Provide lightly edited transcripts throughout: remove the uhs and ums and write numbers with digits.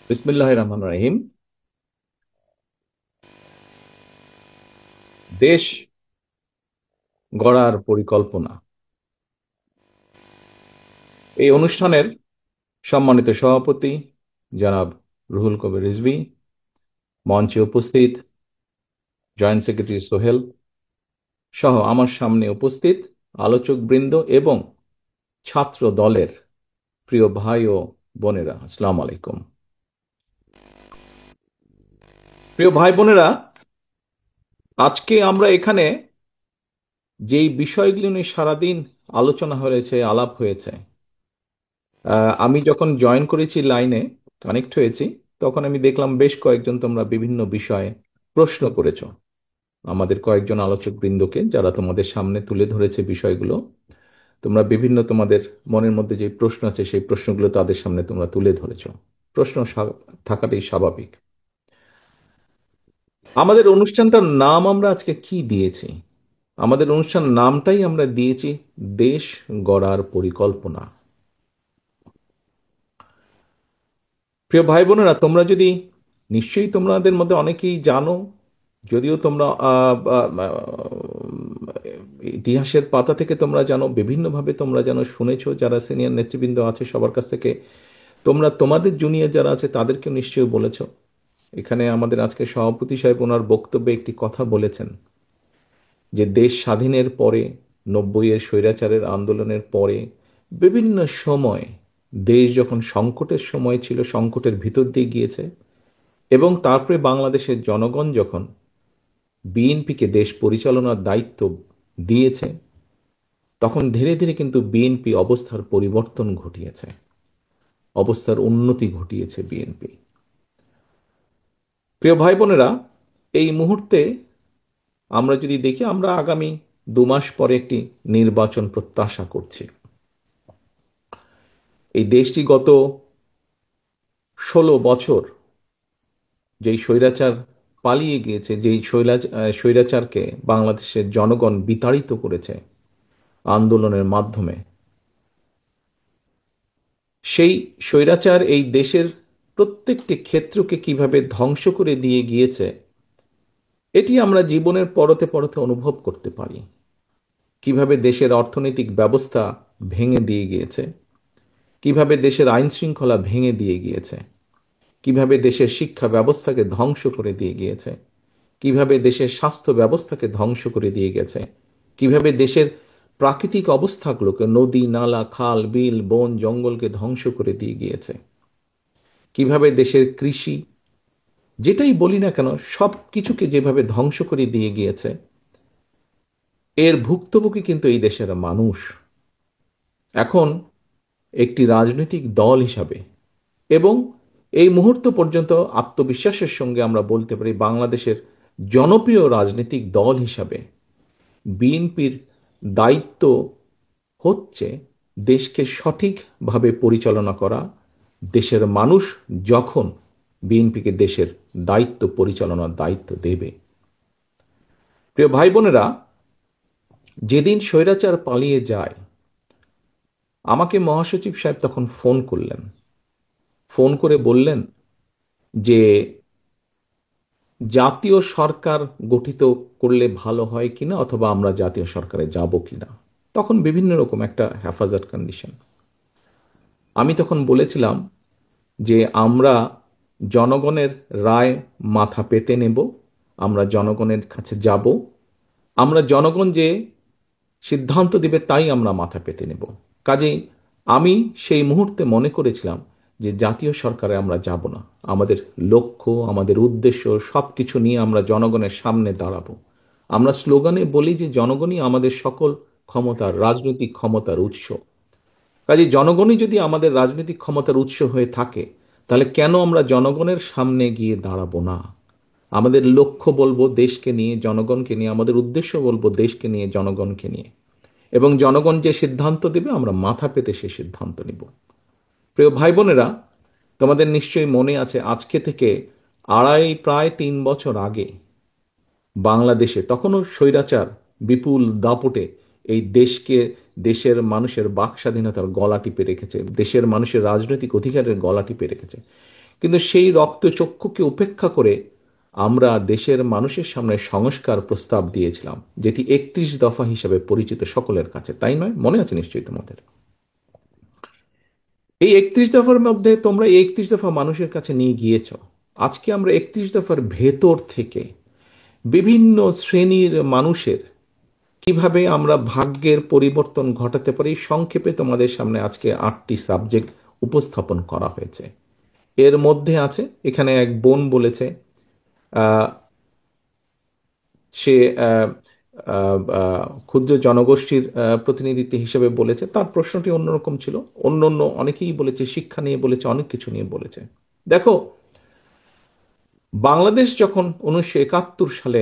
বিসমিল্লাহ রহমান রহিম। দেশ গড়ার পরিকল্পনা, এই অনুষ্ঠানের সম্মানিত সভাপতি জনাব রুহুল কবির রিজভী, মঞ্চে উপস্থিত জয়েন্ট সেক্রেটারি সোহেল সহ আমার সামনে উপস্থিত আলোচক বৃন্দ এবং ছাত্র দলের প্রিয় ভাই ও বোনেরা, আসসালামু আলাইকুম। প্রিয় ভাই বোনেরা, আজকে আমরা এখানে যেই বিষয়গুলো নিয়ে সারাদিন আলোচনা হয়েছে, আলাপ হয়েছে, আমি যখন জয়েন করেছি, লাইনে কানেক্ট হয়েছি, তখন আমি দেখলাম বেশ কয়েকজন তোমরা বিভিন্ন বিষয়ে প্রশ্ন করেছো আমাদের কয়েকজন আলোচক বৃন্দকে, যারা তোমাদের সামনে তুলে ধরেছে বিষয়গুলো। তোমরা বিভিন্ন তোমাদের মনের মধ্যে যে প্রশ্ন আছে সেই প্রশ্নগুলো তাদের সামনে তোমরা তুলে ধরেছো। প্রশ্ন থাকাটাই স্বাভাবিক। আমাদের অনুষ্ঠানটার নাম আমরা আজকে কি দিয়েছি? আমাদের অনুষ্ঠান নামটাই আমরা দিয়েছি দেশ গড়ার পরিকল্পনা। প্রিয় ভাই বোনেরা, তোমরা যদি, নিশ্চয়ই তোমাদের মধ্যে অনেকেই জানো, যদিও তোমরা ইতিহাসের পাতা থেকে তোমরা জানো, বিভিন্নভাবে তোমরা জানো, শুনেছো, যারা সিনিয়র নেতৃবৃন্দ আছে সবার কাছ থেকে তোমরা তোমাদের জুনিয়র যারা আছে তাদেরকেও নিশ্চয়ই বলেছো। এখানে আমাদের আজকে সভাপতি সাহেব ওনার বক্তব্যে একটি কথা বলেছেন যে দেশ স্বাধীনের পরে, 90-এর স্বৈরাচারের আন্দোলনের পরে বিভিন্ন সময় দেশ যখন সংকটের সময় ছিল, সংকটের ভিতর দিয়ে গিয়েছে, এবং তারপরে বাংলাদেশের জনগণ যখন বিএনপিকে দেশ পরিচালনার দায়িত্ব দিয়েছে, তখন ধীরে ধীরে কিন্তু বিএনপি অবস্থার পরিবর্তন ঘটিয়েছে, অবস্থার উন্নতি ঘটিয়েছে বিএনপি। প্রিয় ভাই বোনেরা, এই মুহূর্তে আমরা যদি দেখি, আমরা আগামী 2 মাস পরে একটি নির্বাচন প্রত্যাশা করছি। এই দেশটি গত 16 বছর যেই স্বৈরাচার পালিয়ে গিয়েছে, যেই স্বৈরাচারকে বাংলাদেশের জনগণ বিতাড়িত করেছে আন্দোলনের মাধ্যমে, সেই স্বৈরাচার এই দেশের প্রত্যেকটি ক্ষেত্রকে কিভাবে ধ্বংস করে দিয়ে গিয়েছে, এটি আমরা জীবনের পরতে পরতে অনুভব করতে পারি। কিভাবে দেশের অর্থনৈতিক ব্যবস্থা ভেঙে দিয়ে গিয়েছে, কিভাবে দেশের আইন শৃঙ্খলা ভেঙে দিয়ে গিয়েছে, কিভাবে দেশের শিক্ষা ব্যবস্থাকে ধ্বংস করে দিয়ে গিয়েছে, কিভাবে দেশের স্বাস্থ্য ব্যবস্থাকে ধ্বংস করে দিয়ে গেছে, কিভাবে দেশের প্রাকৃতিক অবস্থাগুলোকে, নদী নালা খাল বিল বন জঙ্গলকে ধ্বংস করে দিয়ে গিয়েছে, কিভাবে দেশের কৃষি, যেটাই বলি না কেন, সব কিছুকে যেভাবে ধ্বংস করে দিয়ে গিয়েছে, এর ভুক্তভোগী কিন্তু এই দেশের মানুষ। এখন একটি রাজনৈতিক দল হিসাবে এবং এই মুহূর্ত পর্যন্ত আত্মবিশ্বাসের সঙ্গে আমরা বলতে পারি বাংলাদেশের জনপ্রিয় রাজনৈতিক দল হিসাবে বিএনপির দায়িত্ব হচ্ছে দেশকে সঠিকভাবে পরিচালনা করা। দেশের মানুষ যখন বিএনপিকে দেশের দায়িত্ব, পরিচালনার দায়িত্ব দেবে, প্রিয় ভাই বোনেরা, যেদিন স্বৈরাচার পালিয়ে যায়, আমাকে মহাসচিব সাহেব তখন ফোন করলেন। ফোন করে বললেন যে জাতীয় সরকার গঠিত করলে ভালো হয় কিনা, অথবা আমরা জাতীয় সরকারে যাব কিনা। তখন বিভিন্ন রকম একটা হেফাজত কন্ডিশন। আমি তখন বলেছিলাম যে আমরা জনগণের রায় মাথা পেতে নেব, আমরা জনগণের কাছে যাব, আমরা জনগণ যে সিদ্ধান্ত দিবে তাই আমরা মাথা পেতে নেব। কাজেই আমি সেই মুহূর্তে মনে করেছিলাম যে জাতীয় সরকারে আমরা যাব না। আমাদের লক্ষ্য, আমাদের উদ্দেশ্য সব কিছু নিয়ে আমরা জনগণের সামনে দাঁড়াবো। আমরা স্লোগানে বলি যে জনগণই আমাদের সকল ক্ষমতার, রাজনৈতিক ক্ষমতার উৎস। কাজে জনগণই যদি আমাদের রাজনৈতিক ক্ষমতার উৎস হয়ে থাকে, তাহলে কেন আমরা জনগণের সামনে গিয়ে দাঁড়াবো না? আমাদের লক্ষ্য বলবো দেশকে নিয়ে, জনগণকে নিয়ে, আমাদের উদ্দেশ্য বলবো দেশকে নিয়ে, জনগণকে নিয়ে, এবং জনগণ যে সিদ্ধান্ত দেবে আমরা মাথা পেতে সে সিদ্ধান্ত নিব। প্রিয় ভাই বোনেরা, তোমাদের নিশ্চয়ই মনে আছে, আজকে থেকে প্রায় 3 বছর আগে বাংলাদেশে তখনও স্বৈরাচার বিপুল দাপটে এই দেশকে, দেশের মানুষের বাক স্বাধীনতার গলা টিপে রেখেছে, দেশের মানুষের রাজনৈতিক অধিকারের গলা টিপে রেখেছে। কিন্তু সেই রক্তচক্ষুকে উপেক্ষা করে আমরা দেশের মানুষের সামনে সংস্কার প্রস্তাব দিয়েছিলাম, যেটি 31 দফা হিসাবে পরিচিত সকলের কাছে, তাই নয়? মনে আছে নিশ্চয়ই তোমাদের। এই 31 দফার মধ্যে তোমরা এই 31 দফা মানুষের কাছে নিয়ে গিয়েছ। আজকে আমরা 31 দফার ভেতর থেকে বিভিন্ন শ্রেণীর মানুষের কিভাবে আমরা ভাগ্যের পরিবর্তন ঘটাতে পারি, সংক্ষেপে তোমাদের সামনে আজকে 8টি সাবজেক্ট উপস্থাপন করা হয়েছে। এর মধ্যে আছে, এখানে এক বোন বলেছে, আহ, সে আহ, আহ, আহ, ক্ষুদ্র জনগোষ্ঠীর প্রতিনিধিত্ব হিসেবে বলেছে। তার প্রশ্নটি অন্যরকম ছিল। অন্য অন্য অনেকেই বলেছে, শিক্ষা নিয়ে বলেছে, অনেক কিছু নিয়ে বলেছে। দেখো, বাংলাদেশ যখন 1971 সালে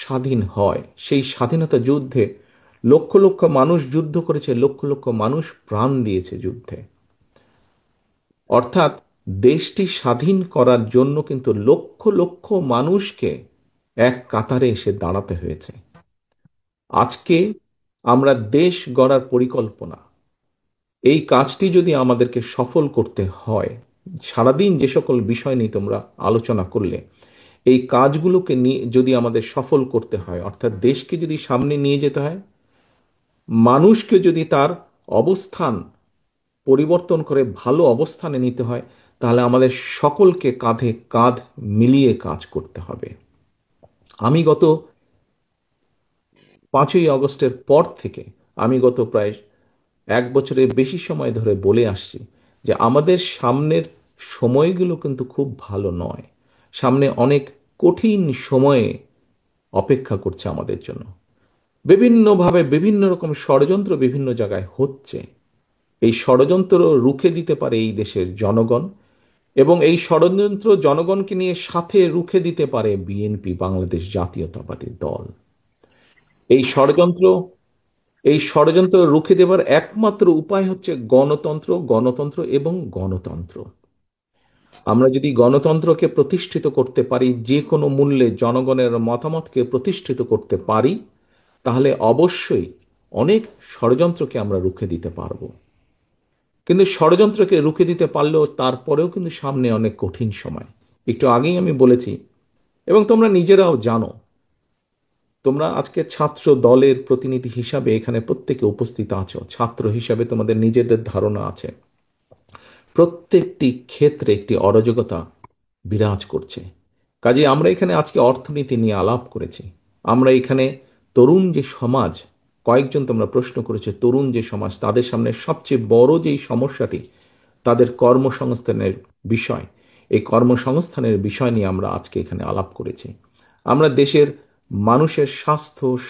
স্বাধীন হয়, সেই স্বাধীনতা যুদ্ধে লক্ষ লক্ষ মানুষ যুদ্ধ করেছে, লক্ষ লক্ষ মানুষ প্রাণ দিয়েছে যুদ্ধে। অর্থাৎ দেশটি স্বাধীন করার জন্য কিন্তু লক্ষ লক্ষ মানুষকে এক কাতারে এসে দাঁড়াতে হয়েছে। আজকে আমরা দেশ গড়ার পরিকল্পনা, এই কাজটি যদি আমাদেরকে সফল করতে হয়, সারাদিন যে সকল বিষয় নিয়ে তোমরা আলোচনা করলে, এই কাজগুলোকে নিয়ে যদি আমাদের সফল করতে হয়, অর্থাৎ দেশকে যদি সামনে নিয়ে যেতে হয়, মানুষকে যদি তার অবস্থান পরিবর্তন করে ভালো অবস্থানে নিতে হয়, তাহলে আমাদের সকলকে কাঁধে কাঁধ মিলিয়ে কাজ করতে হবে। আমি গত 5ই আগস্টের পর থেকে, আমি গত প্রায় 1 বছরের বেশি সময় ধরে বলে আসছি যে আমাদের সামনের সময়গুলো কিন্তু খুব ভালো নয়। সামনে অনেক কঠিন সময়ে অপেক্ষা করছে আমাদের জন্য। বিভিন্নভাবে বিভিন্ন রকম ষড়যন্ত্র বিভিন্ন জায়গায় হচ্ছে। এই ষড়যন্ত্র রুখে দিতে পারে এই দেশের জনগণ, এবং এই ষড়যন্ত্র জনগণকে নিয়ে সাথে রুখে দিতে পারে বিএনপি, বাংলাদেশ জাতীয়তাবাদী দল। এই ষড়যন্ত্র এই ষড়যন্ত্র রুখে দেবার একমাত্র উপায় হচ্ছে গণতন্ত্র, গণতন্ত্র এবং গণতন্ত্র। আমরা যদি গণতন্ত্রকে প্রতিষ্ঠিত করতে পারি, যে কোনো মূল্যে জনগণের মতামতকে প্রতিষ্ঠিত করতে পারি, তাহলে অবশ্যই অনেক ষড়যন্ত্রকে আমরা রুখে দিতে পারবো। কিন্তু ষড়যন্ত্রকে রুখে দিতে পারলেও তারপরেও কিন্তু সামনে অনেক কঠিন সময়। একটু আগেই আমি বলেছি, এবং তোমরা নিজেরাও জানো, তোমরা আজকে ছাত্র দলের প্রতিনিধি হিসাবে এখানে প্রত্যেকে উপস্থিত আছো। ছাত্র হিসাবে তোমাদের নিজেদের ধারণা আছে, প্রত্যেকটি ক্ষেত্রে একটি অরাজকতা বিরাজ করছে। কাজে আমরা এখানে আজকে অর্থনীতি নিয়ে আলাপ করেছি। আমরা এখানে তরুণ যে সমাজ, কয়েকজন তোমরা প্রশ্ন করেছো, তরুণ যে সমাজ, তাদের সামনে সবচেয়ে বড় যেই সমস্যাটি, তাদের কর্মসংস্থানের বিষয়, এই কর্মসংস্থানের বিষয় নিয়ে আমরা আজকে এখানে আলাপ করেছি। আমরা দেশের মানুষের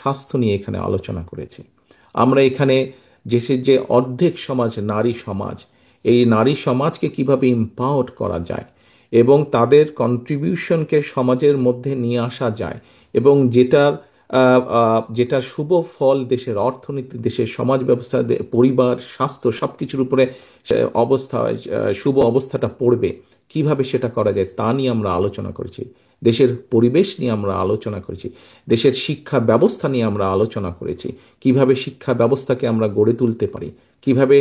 স্বাস্থ্য নিয়ে এখানে আলোচনা করেছি। আমরা এখানে দেশের যে অর্ধেক সমাজ নারী সমাজ, এই নারী সমাজকে কিভাবে ইম্পাওয়ার করা যায় এবং তাদের কন্ট্রিবিউশনকে সমাজের মধ্যে নিয়ে আসা যায়, এবং যেটা শুভ ফল দেশের অর্থনীতি, দেশের সমাজ ব্যবস্থা, পরিবার, স্বাস্থ্য সবকিছুর উপরে অবস্থা, শুভ অবস্থাটা পড়বে, কিভাবে সেটা করা যায় তা নিয়ে আমরা আলোচনা করেছি। দেশের পরিবেশ নিয়ে আমরা আলোচনা করেছি। দেশের শিক্ষা ব্যবস্থা নিয়ে আমরা আলোচনা করেছি। কিভাবে শিক্ষা ব্যবস্থাকে আমরা গড়ে তুলতে পারি, কিভাবে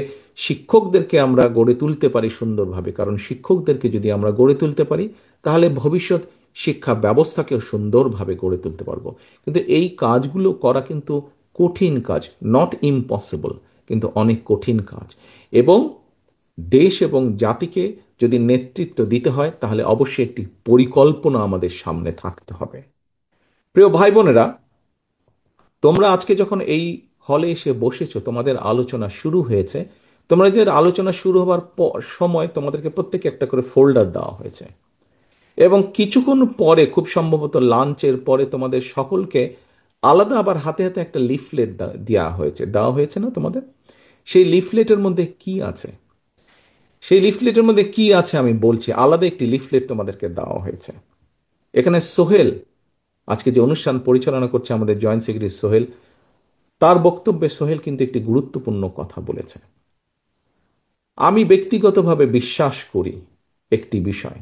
শিক্ষকদেরকে আমরা গড়ে তুলতে পারি সুন্দরভাবে, কারণ শিক্ষকদেরকে যদি আমরা গড়ে তুলতে পারি, তাহলে ভবিষ্যৎ শিক্ষা ব্যবস্থাকেও সুন্দরভাবে গড়ে তুলতে পারবো। কিন্তু এই কাজগুলো করা কিন্তু কঠিন কাজ, নট ইম্পসিবল, কিন্তু অনেক কঠিন কাজ। এবং দেশ এবং জাতিকে যদি নেতৃত্ব দিতে হয়, তাহলে অবশ্যই একটি পরিকল্পনা আমাদের সামনে থাকতে হবে। প্রিয় ভাই বোনেরা, তোমরা আজকে যখন এই হলে এসে বসেছো, তোমাদের আলোচনা শুরু হয়েছে। তোমাদের আলোচনা শুরু হবার সময় তোমাদেরকে প্রত্যেকে একটা করে ফোল্ডার দেওয়া হয়েছে, এবং কিছুক্ষণ পরে, খুব সম্ভবত লাঞ্চের পরে, তোমাদের সকলকে আলাদা আবার হাতে হাতে একটা লিফলেট দেওয়া হয়েছে না তোমাদের? সেই লিফলেটের মধ্যে কি আছে? সেই লিফলেটের মধ্যে কি আছে আমি বলছি। আলাদা একটি লিফলেট তোমাদেরকে দেওয়া হয়েছে। এখানে সোহেল, আজকে যে অনুষ্ঠান পরিচালনা করছে আমাদের জয়েন্ট সেক্রেটারি সোহেল, তার বক্তব্যে সোহেল কিন্তু একটি গুরুত্বপূর্ণ কথা বলেছে। আমি ব্যক্তিগতভাবে বিশ্বাস করি একটি বিষয়,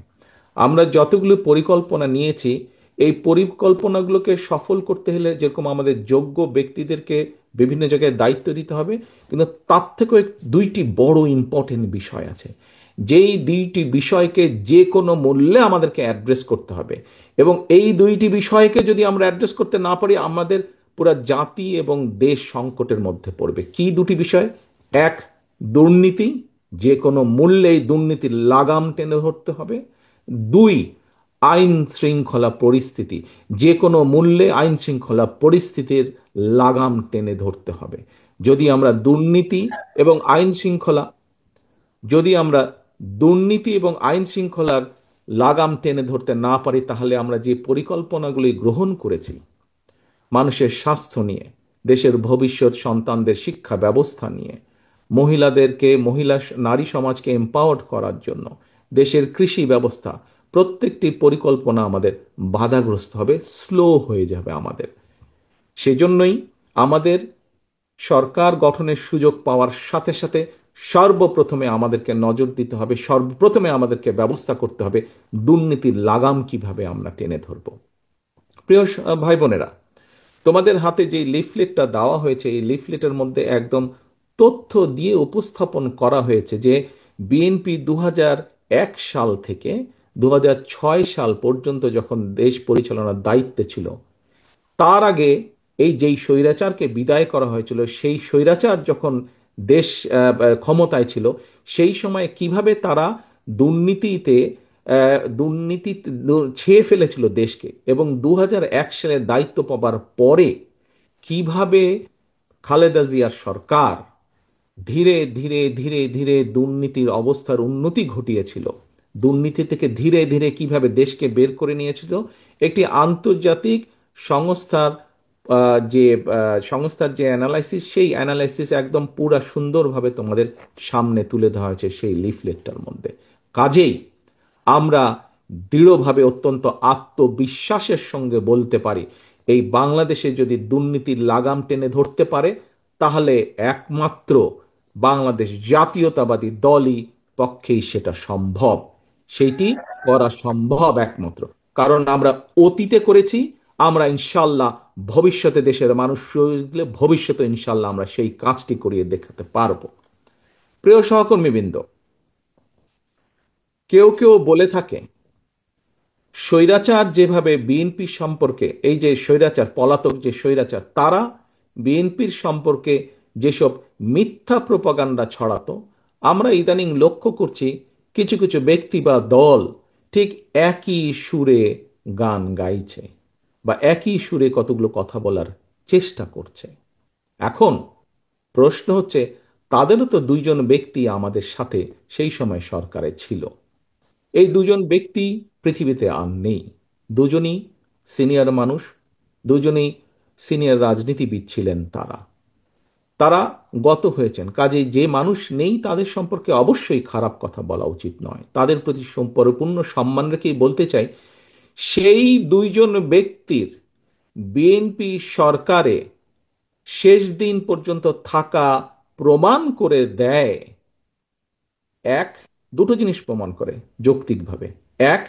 আমরা যতগুলো পরিকল্পনা নিয়েছি, এই পরিকল্পনাগুলোকে সফল করতে হলে যেরকম আমাদের যোগ্য ব্যক্তিদেরকে বিভিন্ন জায়গায় দায়িত্ব দিতে হবে, কিন্তু তার থেকেও দুইটি বড় ইম্পর্টেন্ট বিষয় আছে যেই দুইটি বিষয়কে যে কোনো মূল্যে আমাদেরকে অ্যাড্রেস করতে হবে। এবং এই দুইটি বিষয়কে যদি আমরা অ্যাড্রেস করতে না পারি, আমাদের পুরা জাতি এবং দেশ সংকটের মধ্যে পড়বে। কি দুটি বিষয়? এক, দুর্নীতি, যে কোনো মূল্যে এই দুর্নীতির লাগাম টেনে ধরতে হবে। দুই, আইন শৃঙ্খলা পরিস্থিতি, যে কোনো মূল্যে আইন শৃঙ্খলা পরিস্থিতির লাগাম টেনে ধরতে হবে। যদি আমরা দুর্নীতি এবং আইন শৃঙ্খলা যদি আমরা দুর্নীতি এবং আইন শৃঙ্খলার লাগাম টেনে ধরতে না পারি, তাহলে আমরা যে পরিকল্পনাগুলি গ্রহণ করেছি মানুষের স্বাস্থ্য নিয়ে, দেশের ভবিষ্যৎ সন্তানদের শিক্ষা ব্যবস্থা নিয়ে, নারী সমাজকে এম্পাওয়ার্ড করার জন্য, দেশের কৃষি ব্যবস্থা, প্রত্যেকটি পরিকল্পনা আমাদের বাধাগ্রস্ত হবে, স্লো হয়ে যাবে আমাদের। সেজন্যই আমাদের সরকার গঠনের সুযোগ পাওয়ার সাথে সাথে সর্বপ্রথমে আমাদেরকে নজর দিতে হবে, সর্বপ্রথমে আমাদেরকে ব্যবস্থা করতে হবে দুর্নীতির লাগাম কিভাবে আমরা টেনে ধরব। প্রিয় ভাই বোনেরা, তোমাদের হাতে যে লিফলেটটা দেওয়া হয়েছে, এই লিফলেটের মধ্যে একদম তথ্য দিয়ে উপস্থাপন করা হয়েছে যে বিএনপি 2001 সাল থেকে 2006 সাল পর্যন্ত যখন দেশ পরিচালনার দায়িত্বে ছিল, তার আগে এই যেই স্বৈরাচারকে বিদায় করা হয়েছিল, সেই স্বৈরাচার যখন দেশ ক্ষমতায় ছিল, সেই সময় কিভাবে তারা দুর্নীতিতে দুর্নীতি ছেয়ে ফেলেছিল দেশকে, এবং 2001 সালে দায়িত্ব পাবার পরে কিভাবে খালেদা জিয়ার সরকার ধীরে ধীরে ধীরে ধীরে দুর্নীতির অবস্থার উন্নতি ঘটিয়েছিল, দুর্নীতি থেকে ধীরে ধীরে কিভাবে দেশকে বের করে নিয়েছিল। একটি আন্তর্জাতিক সংস্থার সংস্থার যে অ্যানালাইসিস, সেই অ্যানালাইসিস একদম পুরা সুন্দরভাবে তোমাদের সামনে তুলে ধরা হয়েছে সেই লিফলেটটার মধ্যে। কাজেই আমরা দৃঢ়ভাবে, অত্যন্ত আত্মবিশ্বাসের সঙ্গে বলতে পারি, এই বাংলাদেশে যদি দুর্নীতির লাগাম টেনে ধরতে পারে, তাহলে একমাত্র বাংলাদেশ জাতীয়তাবাদী দলই পক্ষেই সেটা সম্ভব। সেইটি করা সম্ভব একমাত্র কারণ আমরা অতীতে করেছি। আমরা ইনশাল্লাহ ভবিষ্যতে দেশের মানুষ ভবিষ্যতে ইনশাল্লাহ আমরা সেই কাজটি করিয়ে দেখাতে পারবো। প্রিয় সহকর্মীবৃন্দ, কেউ কেউ বলে থাকে স্বৈরাচার যেভাবে বিএনপি সম্পর্কে, এই যে স্বৈরাচার, পলাতক যে স্বৈরাচার, তারা বিএনপির সম্পর্কে যেসব মিথ্যা প্রপাগান্ডা ছড়াতো, আমরা ইদানিং লক্ষ্য করছি কিছু কিছু ব্যক্তি বা দল ঠিক একই সুরে গান গাইছে বা একই সুরে কতগুলো কথা বলার চেষ্টা করছে। এখন প্রশ্ন হচ্ছে, তাদেরও তো দুইজন ব্যক্তি আমাদের সাথে সেই সময় সরকারে ছিল। এই দুজন ব্যক্তি পৃথিবীতে আর নেই। দুজনই সিনিয়র মানুষ, দুজনেই সিনিয়র রাজনীতিবিদ ছিলেন। তারা তারা গত হয়েছেন। কাজেই যে মানুষ নেই তাদের সম্পর্কে অবশ্যই খারাপ কথা বলা উচিত নয়। তাদের প্রতি পরিপূর্ণ সম্মান রেখেই বলতে চাই, সেই দুইজন ব্যক্তির বিএনপি সরকারে শেষ দিন পর্যন্ত থাকা প্রমাণ করে দেয় এক, দুটো জিনিস প্রমাণ করে যৌক্তিকভাবে। এক,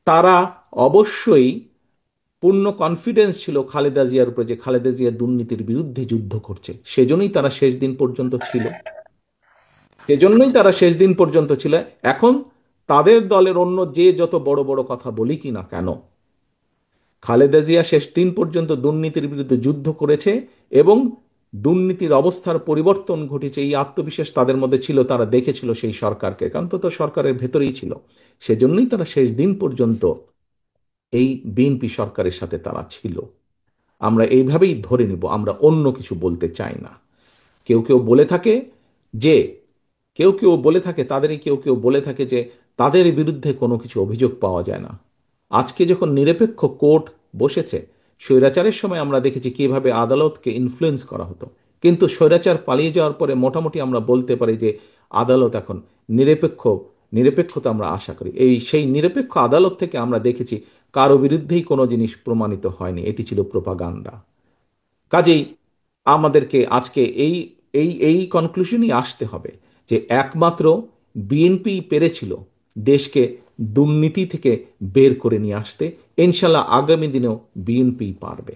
তারা অবশ্যই পূর্ণ কনফিডেন্স ছিল খালেদা জিয়ার উপরে যে খালেদা জিয়া দুর্নীতির বিরুদ্ধে যুদ্ধ করছে, সেজন্যই তারা শেষ দিন পর্যন্ত ছিল। এখন তাদের দলের অন্য যে যত বড় বড় কথা বলি কি না কেন, খালেদা জিয়া শেষ দিন পর্যন্ত দুর্নীতির বিরুদ্ধে যুদ্ধ করেছে এবং দুর্নীতির অবস্থার পরিবর্তন ঘটেছে, এই আত্মবিশ্বাস তাদের মধ্যে ছিল। তারা দেখেছিল সেই সরকারকে, কারণ তো সরকারের ভেতরেই ছিল। সেজন্যই তারা শেষ দিন পর্যন্ত এই বিএনপি সরকারের সাথে তারা ছিল। আমরা এইভাবেই ধরে নেব, আমরা অন্য কিছু বলতে চাই না। কেউ কেউ বলে থাকে যে কেউ কেউ বলে থাকে যে তাদের বিরুদ্ধে কোনো কিছু অভিযোগ পাওয়া যায় না। আজকে যখন নিরপেক্ষ কোর্ট বসেছে, স্বৈরাচারের সময় আমরা দেখেছি কিভাবে আদালতকে ইনফ্লুয়েন্স করা হতো, কিন্তু স্বৈরাচার পালিয়ে যাওয়ার পরে মোটামুটি আমরা বলতে পারি যে আদালত এখন নিরপেক্ষতা আমরা আশা করি। সেই নিরপেক্ষ আদালত থেকে আমরা দেখেছি কারো বিরুদ্ধেই কোনো জিনিস প্রমাণিত হয়নি, এটি ছিল প্রোপাগান্ডা। কাজেই আমাদেরকে আজকে এই এই এই কনক্লুশনই আসতে হবে যে একমাত্র বিএনপি পেরেছিল দেশকে দুর্নীতি থেকে বের করে নিয়ে আসতে। ইনশাল্লাহ আগামী দিনেও বিএনপি পারবে।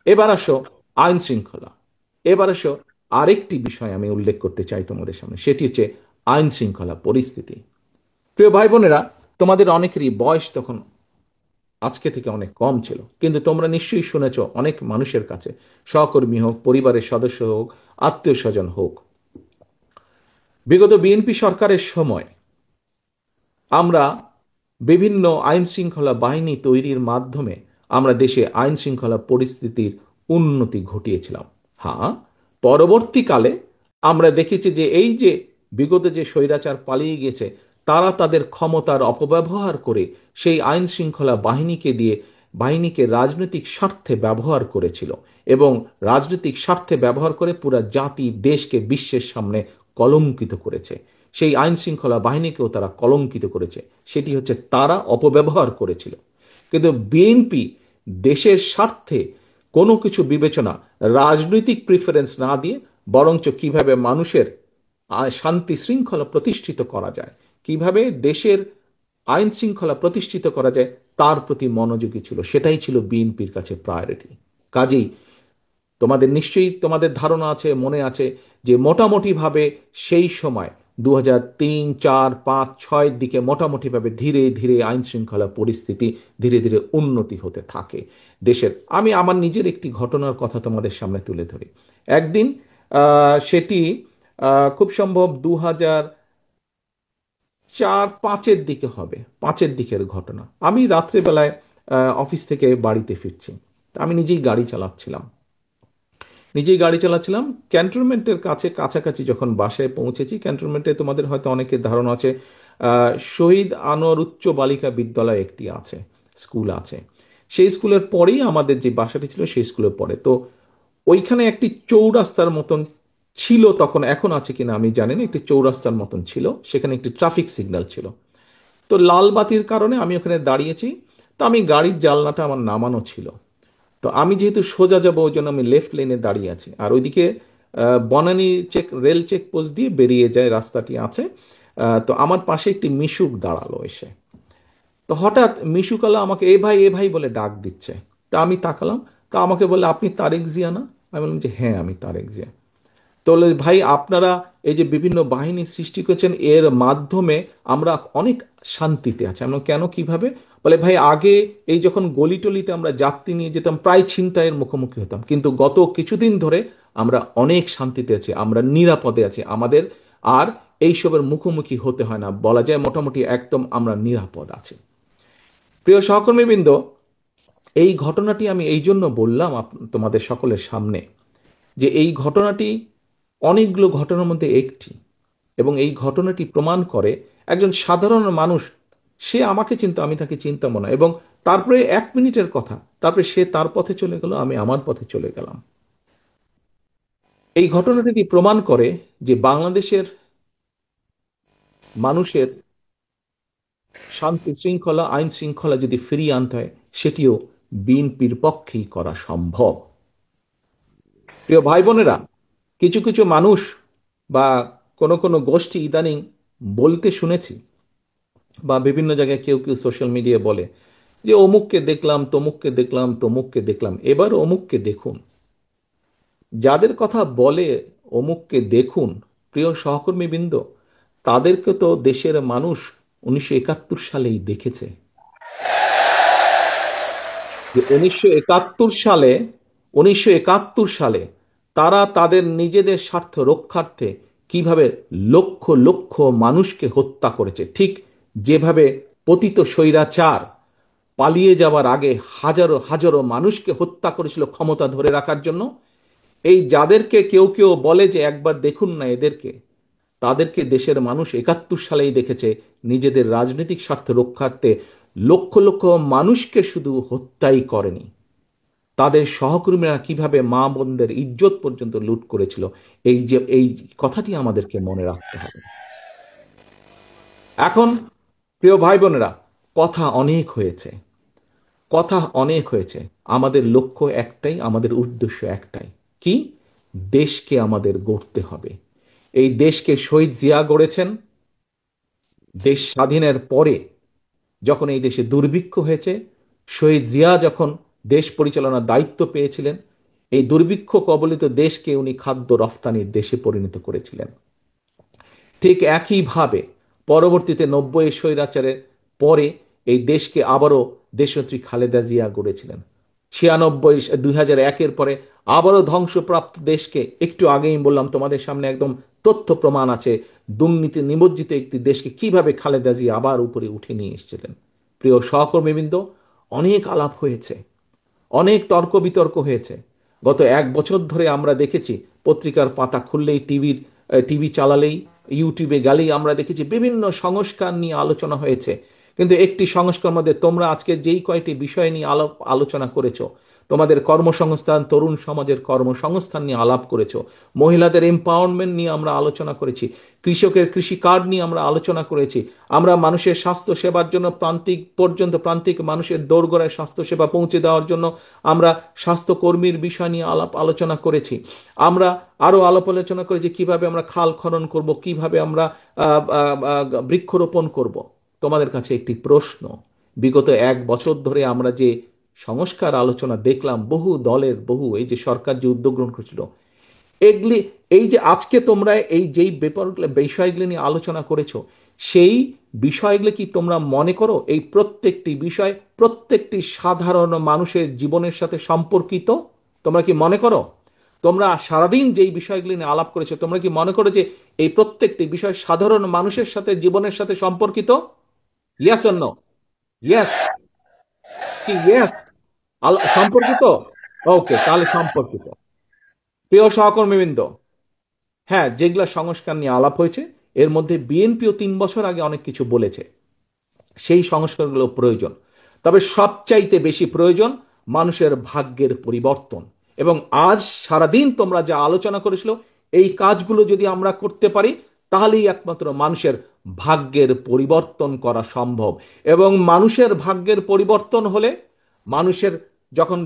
এবার আসো আইন শৃঙ্খলা। এবার আসো আরেকটি বিষয় আমি উল্লেখ করতে চাই তোমাদের সামনে, সেটি হচ্ছে আইন শৃঙ্খলা পরিস্থিতি। প্রিয় ভাই বোনেরা, তোমাদের অনেকেরই বয়স তখন আজকে থেকে অনেক কম ছিল, কিন্তু তোমরা নিশ্চয়ই শুনেছ অনেক মানুষের কাছে, সহকর্মী হোক, পরিবারের সদস্য হোক, আত্মীয় স্বজন হোক, বিগত বিএনপি সরকারের সময় আমরা বিভিন্ন আইন শৃঙ্খলা বাহিনী তৈরির মাধ্যমে আমরা দেশে আইন শৃঙ্খলা পরিস্থিতির উন্নতি ঘটিয়েছিলাম। হ্যাঁ, পরবর্তীকালে আমরা দেখেছি যে এই যে বিগত যে স্বৈরাচার পালিয়ে গেছে, তারা তাদের ক্ষমতার অপব্যবহার করে সেই আইন শৃঙ্খলা বাহিনীকে রাজনৈতিক স্বার্থে ব্যবহার করেছিল, এবং রাজনৈতিক স্বার্থে ব্যবহার করে পুরা জাতি দেশকে বিশ্বের সামনে কলঙ্কিত করেছে। সেই আইন শৃঙ্খলা বাহিনীকেও তারা কলঙ্কিত করেছে, সেটি হচ্ছে তারা অপব্যবহার করেছিল। কিন্তু বিএনপি দেশের স্বার্থে কোনো কিছু বিবেচনা, রাজনৈতিক প্রিফারেন্স না দিয়ে বরঞ্চ কিভাবে মানুষের শান্তি শৃঙ্খলা প্রতিষ্ঠিত করা যায়, কিভাবে দেশের আইন শৃঙ্খলা প্রতিষ্ঠিত করা যায়, তার প্রতি মনোযোগী ছিল। সেটাই ছিল বিএনপির কাছে প্রায়োরিটি। কাজেই তোমাদের নিশ্চয়ই তোমাদের ধারণা আছে, মনে আছে যে মোটামুটিভাবে সেই সময় 2003, 4, 5, 6 দিকে মোটামুটিভাবে ধীরে ধীরে আইন শৃঙ্খলা পরিস্থিতি ধীরে ধীরে উন্নতি হতে থাকে দেশের। আমি আমার নিজের একটি ঘটনার কথা তোমাদের সামনে তুলে ধরি। একদিন সেটি খুব সম্ভব 2004-5 দিকে হবে, 5 দিকের ঘটনা। আমি রাত্রেবেলায় অফিস থেকে বাড়িতে ফিরছি। আমি নিজেই গাড়ি চালাচ্ছিলাম। ক্যান্টনমেন্টের কাছাকাছি যখন বাসায় পৌঁছেছি, ক্যান্টনমেন্টে তোমাদের হয়তো অনেকের ধারণা আছে, শহীদ আনোয়ার উচ্চ বালিকা বিদ্যালয় একটি আছে, স্কুল আছে। সেই স্কুলের পরেই আমাদের যে বাসাটি ছিল, সেই স্কুলের পরে। তো ওইখানে একটি চৌরাস্তার মতন ছিল তখন, এখন আছে কিনা আমি জানি না, একটি চৌরাস্তার মতন ছিল, সেখানে একটি ট্রাফিক সিগন্যাল ছিল। তো লাল বাতির কারণে আমি ওখানে দাঁড়িয়েছি। তো আমি গাড়ির জানলাটা আমার নামানো ছিল। তো আমি যেহেতু সোজা যাবো, ওই জন্য আমি লেফট লেনে দাঁড়িয়ে আছি, আর ওইদিকে বনানী রেল চেক পোস্ট দিয়ে বেরিয়ে যায় রাস্তাটি আছে। তো আমার পাশে একটি মিশুক দাঁড়ালো এসে। তো হঠাৎ মিশুকালা আমাকে এ ভাই এ ভাই বলে ডাক দিচ্ছে। তা আমি তাকালাম, তা আমাকে বলে, আপনি তারেক জিয়া না? আমি বললাম যে হ্যাঁ, আমি তারেক জিয়া। তো বলে, ভাই আপনারা এই যে বিভিন্ন বাহিনী সৃষ্টি করেছেন, এর মাধ্যমে আমরা অনেক শান্তিতে আছি। আমরা কেন, কিভাবে? বলে, ভাই আগে এই যখন গলিটলিতে আমরা যাত্রী নিয়ে যেতাম, প্রায় ছিনতাইয়ের মুখোমুখি হতাম, কিন্তু গত কিছুদিন ধরে আমরা অনেক শান্তিতে আছি, আমরা নিরাপদে আছি, আমাদের আর এইসবের মুখোমুখি হতে হয় না, বলা যায় মোটামুটি একদম আমরা নিরাপদ আছি। প্রিয় সহকর্মীবৃন্দ, এই ঘটনাটি আমি এই জন্য বললাম তোমাদের সকলের সামনে, যে এই ঘটনাটি অনেকগুলো ঘটনার মধ্যে একটি, এবং এই ঘটনাটি প্রমাণ করে একজন সাধারণ মানুষ, সে আমাকে চিনতো, আমি তাকে চিনতাম না, এবং তারপরে 1 মিনিটের কথা, তারপরে সে তার পথে চলে গেল, আমি আমার পথে চলে গেলাম। এই ঘটনাটি প্রমাণ করে যে বাংলাদেশের মানুষের শান্তি শৃঙ্খলা, আইন শৃঙ্খলা যদি ফিরিয়ে আনতে হয়, সেটিও বিএনপির পক্ষেই করা সম্ভব। প্রিয় ভাই বোনেরা, কিছু কিছু মানুষ বা কোনো কোনো গোষ্ঠী ইদানিং বলতে শুনেছি, বা বিভিন্ন জায়গায় কেউ কেউ সোশ্যাল মিডিয়ায় বলে যে অমুককে দেখলাম, তমুককে দেখলাম, তমুককে দেখলাম। এবার অমুককে দেখুন, যাদের কথা বলে অমুককে দেখুন, প্রিয় সহকর্মীবৃন্দ, তাদেরকে তো দেশের মানুষ 1971 সালেই দেখেছে। যে 1971 সালে তারা তাদের নিজেদের স্বার্থ রক্ষার্থে কিভাবে লক্ষ লক্ষ মানুষকে হত্যা করেছে, ঠিক যেভাবে পতিত স্বৈরাচার পালিয়ে যাওয়ার আগে হাজারো হাজারো মানুষকে হত্যা করেছিল ক্ষমতা ধরে রাখার জন্য। এই যাদেরকে কেউ কেউ বলে যে একবার দেখুন না এদেরকে, তাদেরকে দেশের মানুষ 71 সালেই দেখেছে নিজেদের রাজনৈতিক স্বার্থ রক্ষার্থে লক্ষ লক্ষ মানুষকে শুধু হত্যাই করেনি, তাদের সহকর্মীরা কিভাবে মা বোনদের ইজ্জত পর্যন্ত লুট করেছিল। এই কথাটি আমাদেরকে মনে রাখতে হবে। এখন প্রিয় ভাই বোনেরা, কথা অনেক হয়েছে, কথা অনেক হয়েছে। আমাদের লক্ষ্য একটাই, আমাদের উদ্দেশ্য একটাই, কি? দেশকে আমাদের গড়তে হবে। এই দেশকে শহীদ জিয়া গড়েছেন। দেশ স্বাধীনের পরে যখন এই দেশে দুর্ভিক্ষ হয়েছে, শহীদ জিয়া যখন দেশ পরিচালনার দায়িত্ব পেয়েছিলেন, এই দুর্ভিক্ষ কবলিত দেশকে উনি খাদ্য রফতানির দেশে পরিণত করেছিলেন। ঠিক একইভাবে পরবর্তীতে 90 স্বৈরাচারের পরে এই দেশকে আবারও দেশনেত্রী খালেদা জিয়া গড়েছিলেন। 2001-এর পরে আবারও ধ্বংসপ্রাপ্ত দেশকে, একটু আগেই বললাম তোমাদের সামনে একদম তথ্য প্রমাণ আছে, দুর্নীতি নিমজ্জিত একটি দেশকে কিভাবে খালেদা জিয়া আবার উপরে উঠে নিয়ে এসেছিলেন। প্রিয় সহকর্মীবৃন্দ, অনেক আলাপ হয়েছে, অনেক তর্ক বিতর্ক হয়েছে। গত 1 বছর ধরে আমরা দেখেছি, পত্রিকার পাতা খুললেই, টিভি চালালেই, ইউটিউবে গেলেই আমরা দেখেছি বিভিন্ন সংস্কার নিয়ে আলোচনা হয়েছে। কিন্তু একটি সংস্কার মধ্যে তোমরা আজকে যেই কয়টি বিষয় নিয়ে আলোচনা করেছো, তোমাদের কর্মসংস্থান, তরুণ সমাজের কর্মসংস্থান নিয়ে আলাপ করেছো, মহিলাদের এম্পাওয়ারমেন্ট নিয়ে আমরা আলোচনা করেছি, কৃষকের কৃষি কার্ড নিয়ে আমরা আলোচনা করেছি, আমরা মানুষের স্বাস্থ্য সেবার জন্য প্রান্তিক মানুষের দোরগোড়ায় স্বাস্থ্যসেবা পৌঁছে দেওয়ার জন্য আমরা স্বাস্থ্যকর্মীর বিষয় নিয়ে আলোচনা করেছি। আমরা আরো আলোচনা করেছি কিভাবে আমরা খাল খনন করব, কিভাবে আমরা বৃক্ষরোপণ করব। তোমাদের কাছে একটি প্রশ্ন, বিগত 1 বছর ধরে আমরা যে সংস্কার আলোচনা দেখলাম, বহু দলের এই যে সরকার যে উদ্যোগ গ্রহণ করেছিল, এগুলি, এই যে আজকে তোমরা এই যেই বিষয়গুলি নিয়ে আলোচনা করেছো, সেই বিষয়গুলো কি তোমরা মনে করো এই প্রত্যেকটি বিষয় প্রত্যেকটি সাধারণ মানুষের জীবনের সাথে সম্পর্কিত? তোমরা কি মনে করো, তোমরা সারাদিন যেই বিষয়গুলি নিয়ে আলাপ করেছো, তোমরা কি মনে করো যে এই প্রত্যেকটি বিষয় সাধারণ মানুষের সাথে, জীবনের সাথে সম্পর্কিত? Yes or no? ইয়েস কি ইয়েস? সম্পর্কিত? ওকে, তাহলে সম্পর্কিত। প্রিয় সহকর্মীবৃন্দ, হ্যাঁ, যেগুলা সংস্কার নিয়ে আলাপ হয়েছে, এর মধ্যে বিএনপিও 3 বছর আগে অনেক কিছু বলেছে, সেই সংস্কারগুলো প্রয়োজন। তবে সবচাইতে বেশি প্রয়োজন মানুষের ভাগ্যের পরিবর্তন। এবং আজ সারাদিন তোমরা যা আলোচনা করেছিল, এই কাজগুলো যদি আমরা করতে পারি, তাহলেই একমাত্র মানুষের ভাগ্যের পরিবর্তন করা সম্ভব। এবং মানুষের ভাগ্যের পরিবর্তন হলে, মানুষের যখন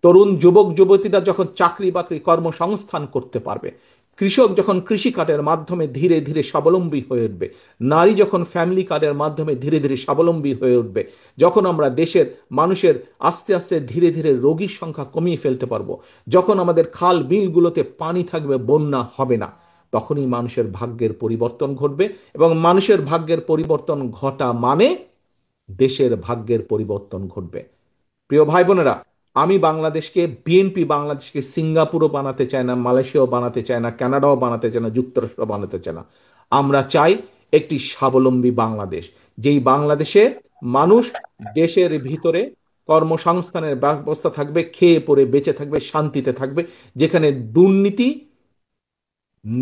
তরুণ যুবক যুবতীরা যখন চাকরি বাকরি কর্মসংস্থান করতে পারবে, কৃষক যখন কৃষি কার্ডের মাধ্যমে ধীরে ধীরে স্বাবলম্বী হয়ে উঠবে, নারী যখন ফ্যামিলি কার্ডের মাধ্যমে ধীরে ধীরে স্বাবলম্বী হয়ে উঠবে, যখন আমরা দেশের মানুষের আস্তে আস্তে ধীরে ধীরে রোগীর সংখ্যা কমিয়ে ফেলতে পারবো, যখন আমাদের খাল বিলগুলোতে পানি থাকবে, বন্যা হবে না, তখনই মানুষের ভাগ্যের পরিবর্তন ঘটবে। এবং মানুষের ভাগ্যের পরিবর্তন ঘটা মানে দেশের ভাগ্যের পরিবর্তন ঘটবে। প্রিয় ভাই বোনেরা, বিএনপি বাংলাদেশকে সিঙ্গাপুরও বানাতে চায় না, মালয়েশিয়াও বানাতে চায় না, কানাডাও বানাতে চায় না, যুক্তরাষ্ট্র বানাতে চায় না। আমরা চাই একটি স্বাবলম্বী বাংলাদেশ, যেই বাংলাদেশে মানুষ দেশের ভিতরে কর্মসংস্থানের ব্যবস্থা থাকবে, খেয়ে পরে বেঁচে থাকবে, শান্তিতে থাকবে, যেখানে দুর্নীতি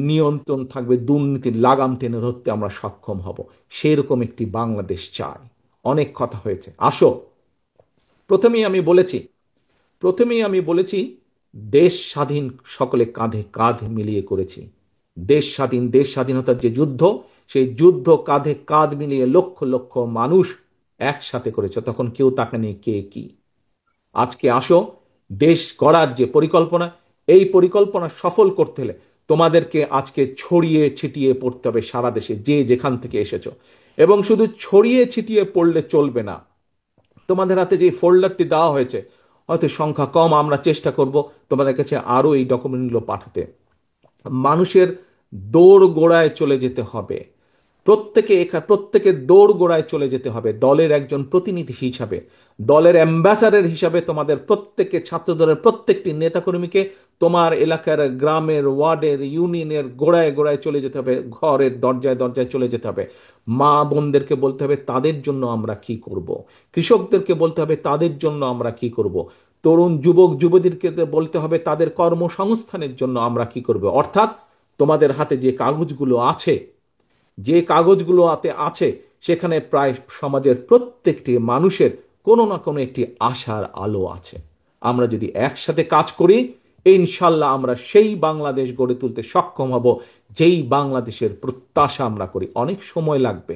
নিয়ন্ত্রণ থাকবে, দুর্নীতির লাগাম টেনে ধরতে আমরা সক্ষম হব। সেরকম একটি বাংলাদেশ চাই। অনেক কথা হয়েছে, আসো। প্রথমেই আমি বলেছি দেশ স্বাধীন সকলে কাঁধে কাঁধ মিলিয়ে করেছি। দেশ স্বাধীনতার যে যুদ্ধ, সেই যুদ্ধ কাঁধে কাঁধ মিলিয়ে লক্ষ লক্ষ মানুষ একসাথে করেছে, তখন কেউ তাকে নিয়ে কে কি। আজকে আসো, দেশ গড়ার যে পরিকল্পনা, এই পরিকল্পনা সফল করতে হলে তোমাদেরকে আজকে ছড়িয়ে ছিটিয়ে পড়তে হবে সারা দেশে, যে যেখান থেকে এসেছো। এবং শুধু ছড়িয়ে ছিটিয়ে পড়লে চলবে না, তোমাদের হাতে যে ফোল্ডারটি দেওয়া হয়েছে, হয়তো সংখ্যা কম, আমরা চেষ্টা করব তোমাদের কাছে আরো এই ডকুমেন্টগুলো পাঠাতে। মানুষের দৌড় গোড়ায় চলে যেতে হবে, প্রত্যেকের দৌড় গোড়ায় চলে যেতে হবে, দলের একজন প্রতিনিধি হিসাবে, দলের অ্যাম্বাসাডার হিসাবে। তোমাদের ছাত্রদলের প্রত্যেকটি নেতাকর্মীকে তোমার এলাকার, গ্রামের, ওয়ার্ডের, ইউনিয়নের গোড়ায় গোড়ায় চলে যেতে হবে, ঘরের দরজায় দরজায় চলে যেতে হবে। মা বোনদেরকে বলতে হবে তাদের জন্য আমরা কি করব, কৃষকদেরকে বলতে হবে তাদের জন্য আমরা কি করব, তরুণ যুবক যুবতীদেরকে বলতে হবে তাদের কর্মসংস্থানের জন্য আমরা কি করব। অর্থাৎ তোমাদের হাতে যে কাগজগুলো আছে, সেখানে প্রায় সমাজের প্রত্যেকটি মানুষের কোনো না কোনো একটি আশার আলো আছে। আমরা যদি একসাথে কাজ করি, ইনশাল্লাহ আমরা সেই বাংলাদেশ গড়ে তুলতে সক্ষম হব, যেই বাংলাদেশের প্রত্যাশা আমরা করি। অনেক সময় লাগবে,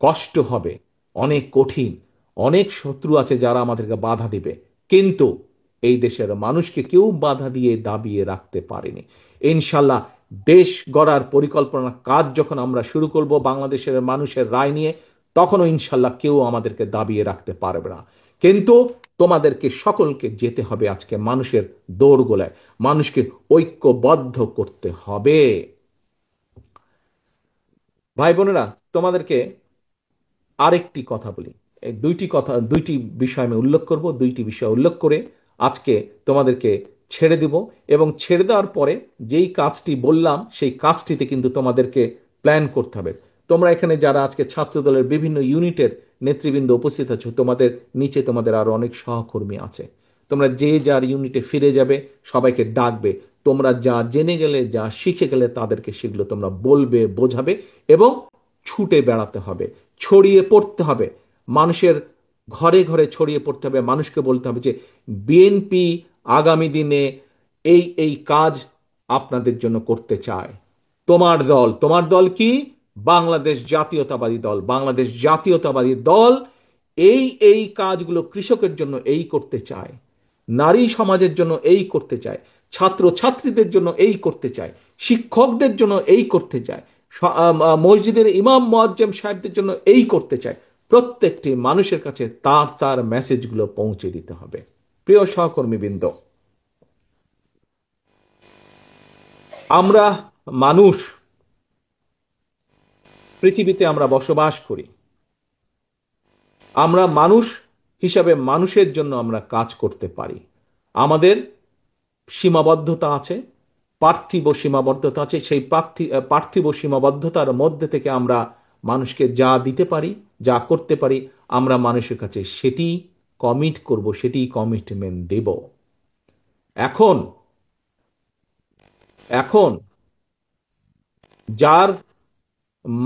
কষ্ট হবে, অনেক কঠিন, অনেক শত্রু আছে যারা আমাদেরকে বাধা দিবে, কিন্তু এই দেশের মানুষকে কেউ বাধা দিয়ে দাবিয়ে রাখতে পারেনি। ইনশাল্লাহ দেশ গড়ার পরিকল্পনা কাজ যখন আমরা শুরু করব বাংলাদেশের মানুষের রায় নিয়ে, তখনও ইনশাল্লাহ কেউ আমাদেরকে দাবিয়ে রাখতে পারবে না। কিন্তু তোমাদেরকে সকলকে যেতে হবে আজকে মানুষের দৌড়গোলায়, মানুষকে ঐক্যবদ্ধ করতে হবে। ভাই বোনেরা, তোমাদেরকে আরেকটি কথা বলি। এই দুইটি বিষয় আমি উল্লেখ করব। দুইটি বিষয় উল্লেখ করে আজকে তোমাদেরকে ছেড়ে দিব, এবং ছেড়ে দেওয়ার পরে যেই কাজটি বললাম সেই কাজটিতে কিন্তু তোমাদেরকে প্ল্যান করতে হবে। তোমরা এখানে যারা আজকে ছাত্র দলের বিভিন্ন ইউনিটের নেতৃবৃন্দ উপস্থিত আছো, তোমাদের নিচে তোমাদের আরো অনেক সহকর্মী আছে। তোমরা যে যার ইউনিটে ফিরে যাবে, সবাইকে ডাকবে। তোমরা যা জেনে গেলে, যা শিখে গেলে, তাদেরকে সেগুলো তোমরা বলবে, বোঝাবে, এবং ছুটে বেড়াতে হবে, ছড়িয়ে পড়তে হবে। মানুষের ঘরে ঘরে ছড়িয়ে পড়তে হবে। মানুষকে বলতে হবে যে বিএনপি আগামী দিনে এই এই কাজ আপনাদের জন্য করতে চায়। তোমার দল কি? বাংলাদেশ জাতীয়তাবাদী দল। বাংলাদেশ জাতীয়তাবাদী দল এই এই কাজগুলো কৃষকের জন্য এই করতে চায়, নারী সমাজের জন্য এই করতে চায়, ছাত্র ছাত্রীদের জন্য এই করতে চায়, শিক্ষকদের জন্য এই করতে চায়, মসজিদের ইমাম মুয়াজ্জেম সাহেবদের জন্য এই করতে চায়। প্রত্যেকটি মানুষের কাছে তার তার মেসেজগুলো পৌঁছে দিতে হবে। প্রিয় সহকর্মীবৃন্দ, আমরা মানুষ, পৃথিবীতে আমরা বসবাস করি। আমরা মানুষ হিসাবে মানুষের জন্য আমরা কাজ করতে পারি। আমাদের সীমাবদ্ধতা আছে, পার্থিব সীমাবদ্ধতা আছে। সেই পার্থিব সীমাবদ্ধতার মধ্যে থেকে আমরা মানুষকে যা দিতে পারি, যা করতে পারি, আমরা মানুষের কাছে সেটি কমিট করব, সেটি কমিটমেন্ট দেব। এখন এখন যার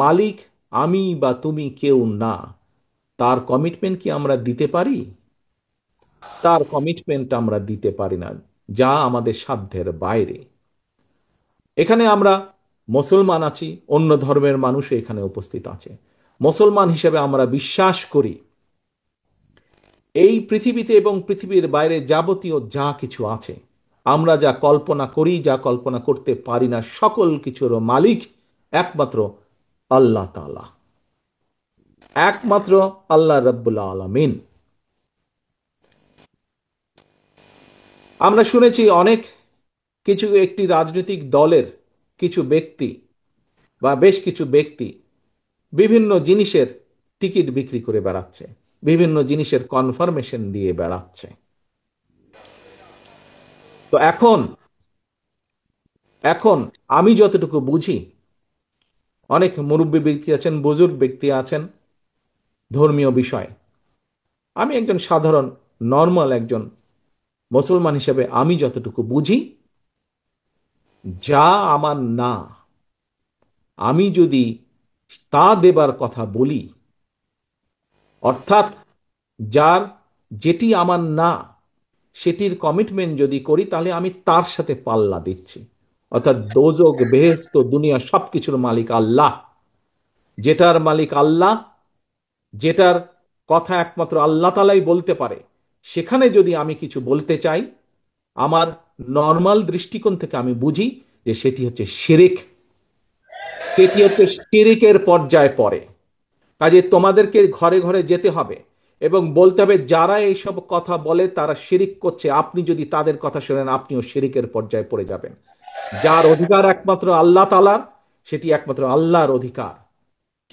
মালিক আমি বা তুমি কেউ না, তার কমিটমেন্ট কি আমরা দিতে পারি? তার কমিটমেন্ট আমরা দিতে পারি না, যা আমাদের সাধ্যের বাইরে। এখানে আমরা মুসলমান আছি, অন্য ধর্মের মানুষও এখানে উপস্থিত আছে। মুসলমান হিসেবে আমরা বিশ্বাস করি এই পৃথিবীতে এবং পৃথিবীর বাইরে যাবতীয় যা কিছু আছে, আমরা যা কল্পনা করি, যা কল্পনা করতে পারি না, সকল কিছুর মালিক একমাত্র আল্লাহ তাআলা, একমাত্র আল্লাহ রাব্বুল আলামিন। আমরা শুনেছি অনেক কিছু, একটি রাজনৈতিক দলের কিছু ব্যক্তি বা বেশ কিছু ব্যক্তি বিভিন্ন জিনিসের টিকিট বিক্রি করে বেড়াচ্ছে, বিভিন্ন জিনিসের কনফার্মেশন দিয়ে বেড়াচ্ছে। তো এখন এখন আমি যতটুকু বুঝি, অনেক মুরব্বী ব্যক্তি আছেন, বুজুর্গ ব্যক্তি আছেন ধর্মীয় বিষয়। আমি একজন সাধারণ নর্মাল একজন মুসলমান হিসেবে আমি যতটুকু বুঝি, যা আমার না, আমি যদি তা দেবার কথা বলি, অর্থাৎ যার যেটি আমার না সেটির কমিটমেন্ট যদি করি, তাহলে আমি তার সাথে পাল্লা দিচ্ছি। অর্থাৎ দোজক বেহেশত দুনিয়া সবকিছুর মালিক আল্লাহ। যেটার মালিক আল্লাহ, যেটার কথা একমাত্র আল্লাহ তাআলাই বলতে পারে, সেখানে যদি আমি কিছু বলতে চাই, আমার নর্মাল দৃষ্টিকোণ থেকে আমি বুঝি যে সেটি হচ্ছে শিরিক, সেটি হচ্ছে শিরিকের পর্যায়ে পড়ে। কাজে তোমাদেরকে ঘরে ঘরে যেতে হবে এবং বলতে হবে যারা এইসব কথা বলে তারা শিরিক করছে। আপনি যদি তাদের কথা শোনেন, আপনিও শিরিকের পর্যায়ে পড়ে যাবেন। যার অধিকার একমাত্র আল্লাহ তাআলার, সেটি একমাত্র আল্লাহর অধিকার।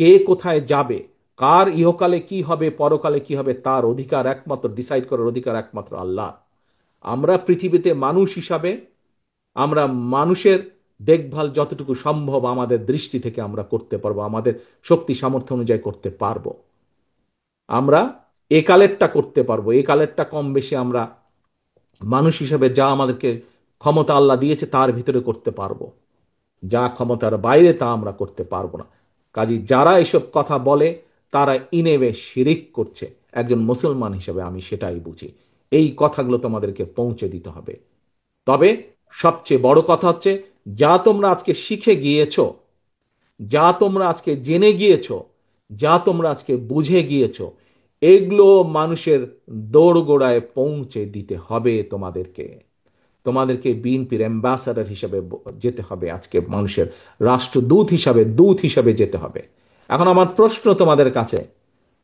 কে কোথায় যাবে, কার ইহকালে কি হবে, পরকালে কি হবে, তার অধিকার একমাত্র, ডিসাইড করার অধিকার একমাত্র আল্লাহ। আমরা পৃথিবীতে মানুষ হিসাবে আমরা মানুষের দেখভাল যতটুকু সম্ভব আমাদের দৃষ্টি থেকে আমরা করতে পারবো, আমাদের শক্তি সামর্থ্য অনুযায়ী করতে পারবো। আমরা এ কালেরটা করতে পারবো, এ কালেরটা কম বেশি আমরা মানুষ হিসেবে যা আমাদেরকে ক্ষমতা আল্লাহ দিয়েছে তার ভিতরে করতে পারবো। যা ক্ষমতার বাইরে তা আমরা করতে পারবো না। কাজী যারা এসব কথা বলে তারা ইনেবে শিরিক করছে। একজন মুসলমান হিসেবে আমি সেটাই বুঝি। এই কথাগুলো তোমাদেরকে পৌঁছে দিতে হবে। তবে সবচেয়ে বড় কথা হচ্ছে, যা তোমরা আজকে শিখে গিয়েছো, যা তোমরা আজকে জেনে গিয়েছো, যা তোমরা আজকে বুঝে গিয়েছো, এগুলো মানুষের দোরগোড়ায় পৌঁছে দিতে হবে তোমাদেরকে। তোমাদেরকে বিএনপির অ্যাম্বাসাডার হিসাবে যেতে হবে, আজকে মানুষের রাষ্ট্রদূত হিসাবে, দূত হিসাবে যেতে হবে। এখন আমার প্রশ্ন তোমাদের কাছে,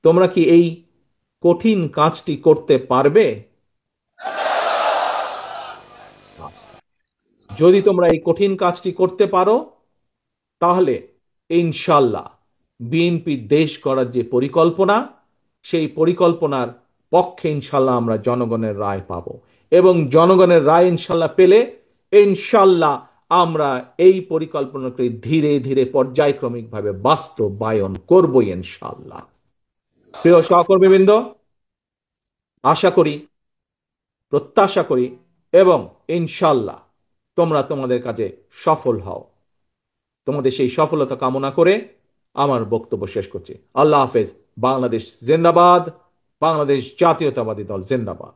তোমরা কি এই কঠিন কাজটি করতে পারবে? যদি তোমরা এই কঠিন কাজটি করতে পারো, তাহলে ইনশাল্লাহ বিএনপি দেশ গড়ার যে পরিকল্পনা, সেই পরিকল্পনার পক্ষে ইনশাল্লাহ আমরা জনগণের রায় পাব, এবং জনগণের রায় ইনশাল্লাহ পেলে ইনশাল্লাহ আমরা এই পরিকল্পনাকে ধীরে ধীরে পর্যায়ক্রমিকভাবে বাস্তবায়ন করবই ইনশাল্লাহ। প্রিয় সহকর্মীবৃন্দ, আশা করি, প্রত্যাশা করি এবং ইনশাল্লাহ তোমরা তোমাদের কাজে সফল হও। তোমাদের সেই সফলতা কামনা করে আমার বক্তব্য শেষ করছি। আল্লাহ হাফেজ। বাংলাদেশ জিন্দাবাদ। বাংলাদেশ জাতীয়তাবাদী দল জিন্দাবাদ।